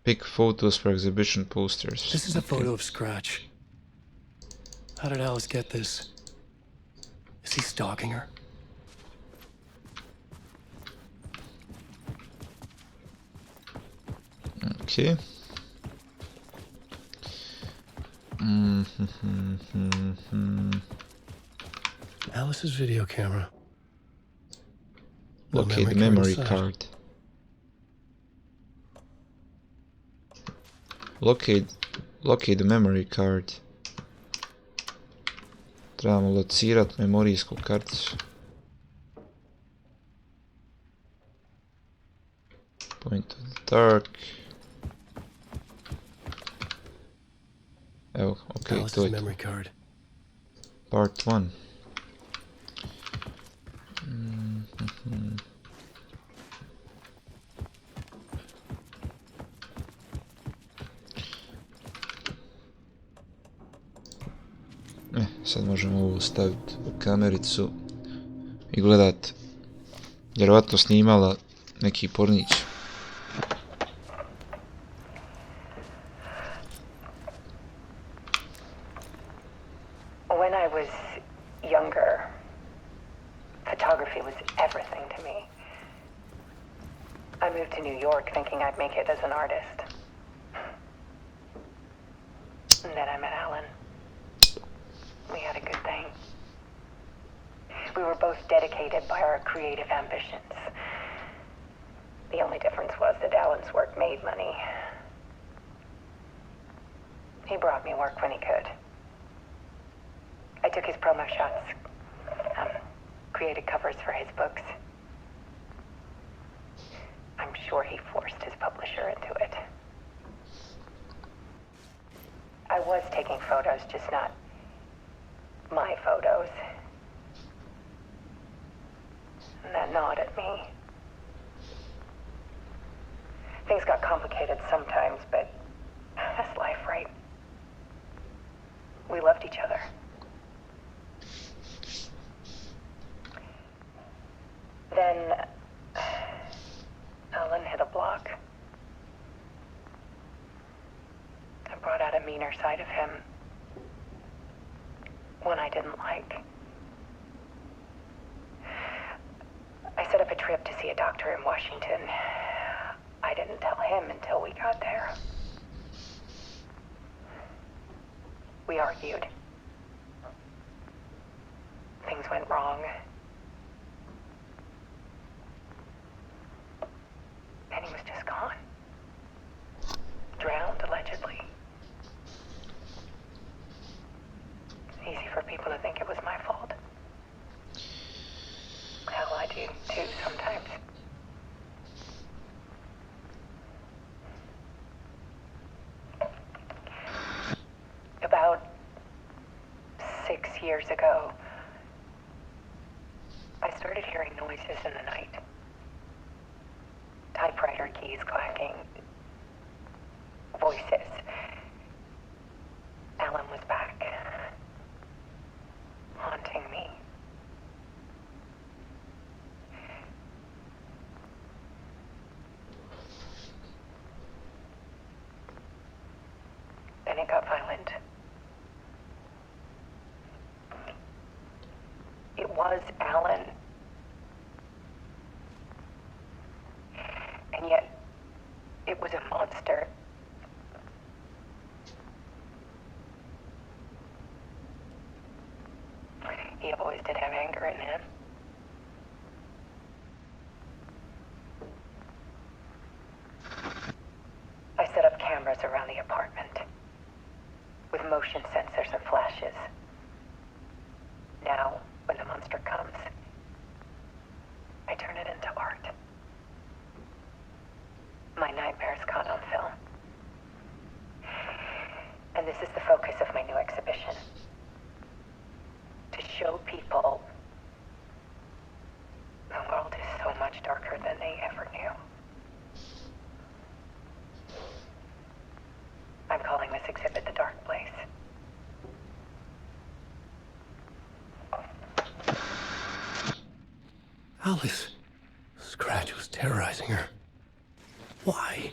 Pick photos for exhibition posters. This is a photo of Scratch. How did Alice get this? Is he stalking her? Okay. Alice's video camera. No Locate the card memory inside. card. Locate the memory card. Trebamo locirat memorijsku karticu. Point to the dark. Evo, ok, to Alice's je to. memory card. Part 1. Sad možemo ovo staviti u kamericu i gledat. Vjerovatno snimala neki pornić. When I was younger, photography was everything to me. I moved to New York thinking I'd make it as an artist. And then I met Alan. We had a good thing. We were both dedicated by our creative ambitions. The only difference was that Alan's work made money. He brought me work when he could. I took his promo shots, created covers for his books. I'm sure he forced his publisher into it. I was taking photos, just not my photos. And that gnawed at me. Things got complicated sometimes, but that's life, right? We loved each other. Then Alan hit a block. I brought out a meaner side of him. One I didn't like. I set up a trip to see a doctor in Washington. I didn't tell him until we got there. We argued. Things went wrong. And he was just gone. Drowned, allegedly. Easy for people to think it was my fault. years ago, I started hearing noises in the night. Typewriter keys clacking. Voices. Alan was back. Haunting me. Then it got violent. It was Alan. And yet, it was a monster. He always did have anger in him. I set up cameras around the apartment with motion sensors and flashes. Now, when the monster comes, I turn it into art. My nightmares caught on film. And this is the focus of my new exhibition. To show people the world is so much darker than they ever knew. I'm calling this exhibit The Dark Place. Alice. Scratch was terrorizing her. Why?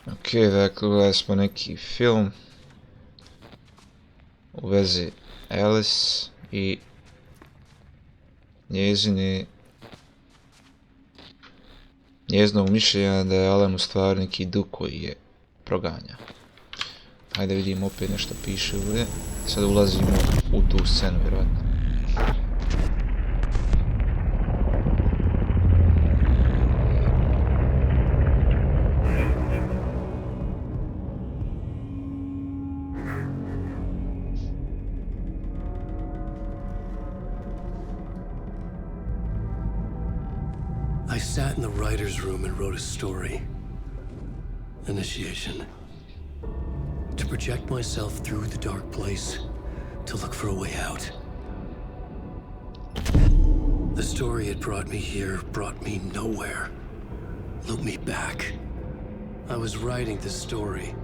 Ok, dakle, gledali smo neki film u vezi Alice i njezinog mišljenja da je Alan u stvari neki duh koji je proganja. Hajde vidimo, opet nešto piše ovdje. Sad ulazimo u tu scenu, vjerojatno. I sat in the writer's room and wrote a story. Initiation. To project myself through the dark place, to look for a way out. The story had brought me here, brought me nowhere. Looped me back. I was writing the story.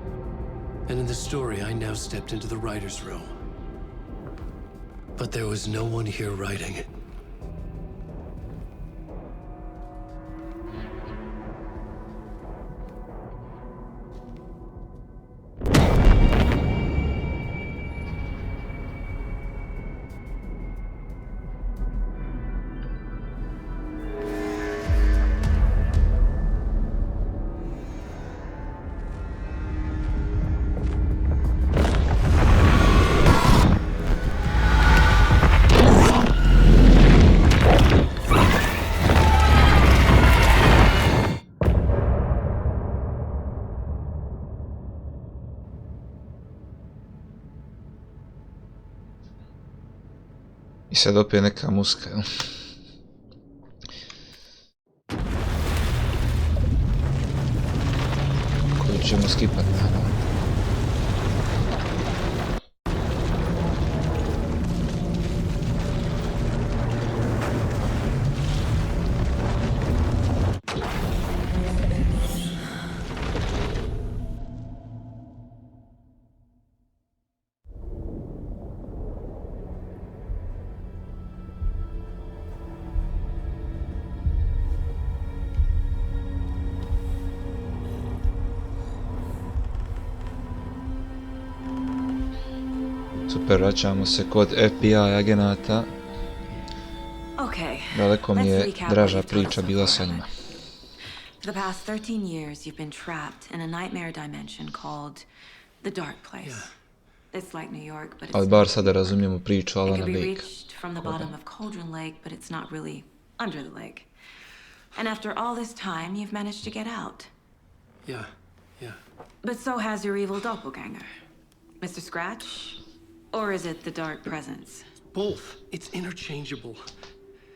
And in the story, I now stepped into the writer's room. But there was no one here writing it. I sad opet neka muska, jel? Koju ćemo skipat, naravno. Super, vraćamo se kod FBI agenata. Okay. Daleko mi je Let's recap draža what you've told priča us so bila far. sa njima. For the past 13 years, you've been trapped in a nightmare dimension called the Dark Place. It's like New York, but it's Ali bar sada razumijemo priču it Alana can be Bakea. reached from the bottom of Cauldron Lake, but it's not really under the lake. And after all this time, you've managed to get out. Yeah. But so has your evil doppelganger. Mr. Scratch? Or is it the Dark Presence? Both. It's interchangeable.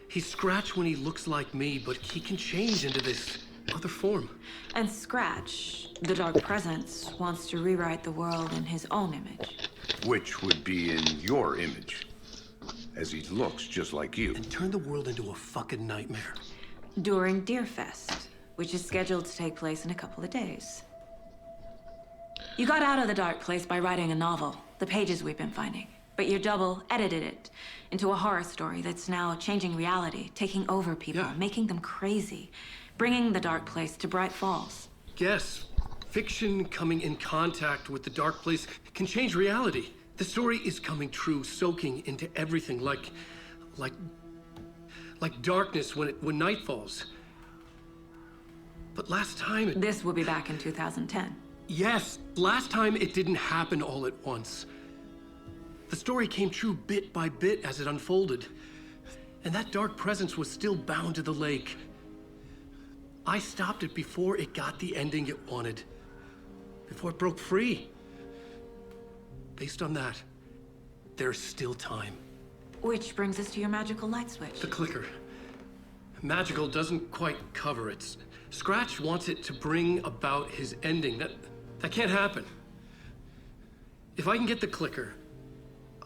He's Scratch when he looks like me, but he can change into this other form. And Scratch, the Dark Presence, wants to rewrite the world in his own image. Which would be in your image, as he looks just like you. And turn the world into a fucking nightmare. During Deerfest, which is scheduled to take place in a couple of days. You got out of the Dark Place by writing a novel, the pages we've been finding. But your double edited it into a horror story that's now changing reality, taking over people, making them crazy, bringing the Dark Place to Bright Falls. Yes, fiction coming in contact with the Dark Place can change reality. The story is coming true, soaking into everything, like darkness when night falls. But last time This will be back in 2010. Yes, last time it didn't happen all at once. The story came true bit by bit as it unfolded. And that dark presence was still bound to the lake. I stopped it before it got the ending it wanted. Before it broke free. Based on that, there's still time. Which brings us to your magical light switch. The clicker. Magical doesn't quite cover it. Scratch wants it to bring about his ending. That can't happen. If I can get the clicker,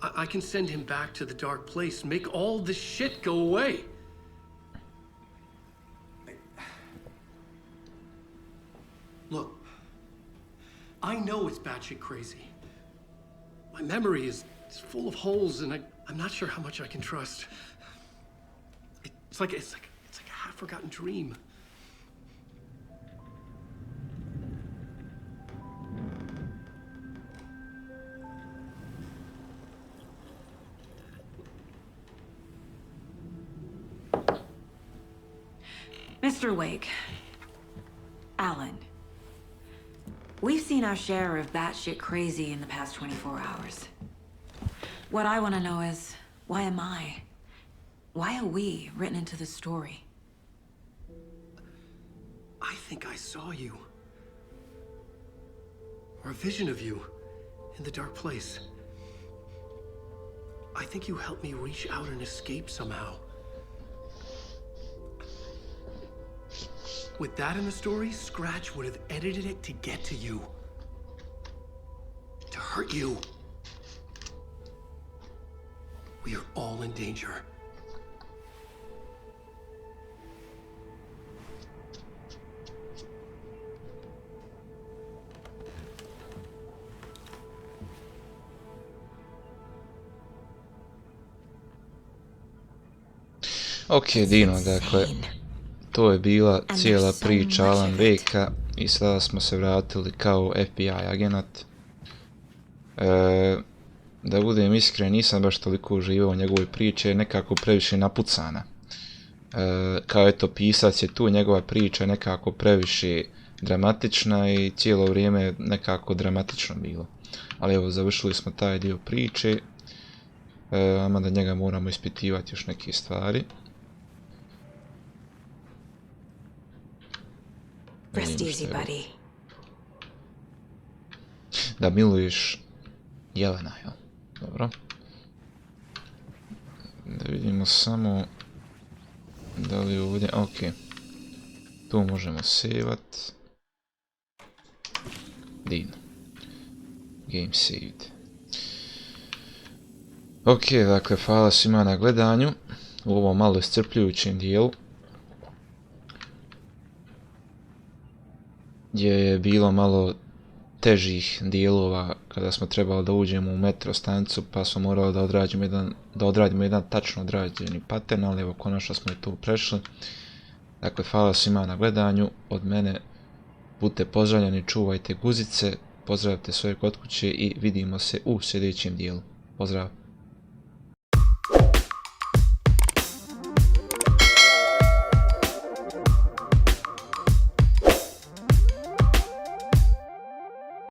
I can send him back to the Dark Place, make all this shit go away. Look, I know it's batshit crazy. My memory is full of holes, and I'm not sure how much I can trust. It's like a half-forgotten dream. Mr. Wake, Alan, we've seen our share of batshit crazy in the past 24 hours. What I want to know is, why am I? Why are we written into the story? I think I saw you. Or a vision of you in the Dark Place. I think you helped me reach out and escape somehow. With that in the story, Scratch would have edited it to get to you. To hurt you. We are all in danger. Ok, Dino, dakle, to je bila cijela priča Alan Wakea i sada smo se vratili kao FBI agenat. Da budem iskren, nisam baš toliko uživao u njegovoj priči, je nekako previše napucana. Kao eto, pisac je tu, njegova priča je nekako previše dramatična i cijelo vrijeme je nekako dramatično bilo. Ali evo, završili smo taj dio priče, ama da njega moramo ispitivati još neke stvari. Rest easy, buddy. Da miluješ Jelena, jel? Dobro. Da vidimo samo da li ovdje, ok. Tu možemo saveat. Divno. Game saved. Ok, dakle, hvala svima na gledanju u ovom malo iscrpljujućem dijelu. Gdje je bilo malo težih dijelova kada smo trebali da uđemo u metro stanicu, pa smo morali da odradimo jedan tačno odrađeni pattern, ali evo konačno smo i tu prešli. Dakle, hvala svima na gledanju, od mene budite pozdravljeni, čuvajte guzice, pozdravite svoje kod kuće i vidimo se u sljedećem dijelu. Pozdrav!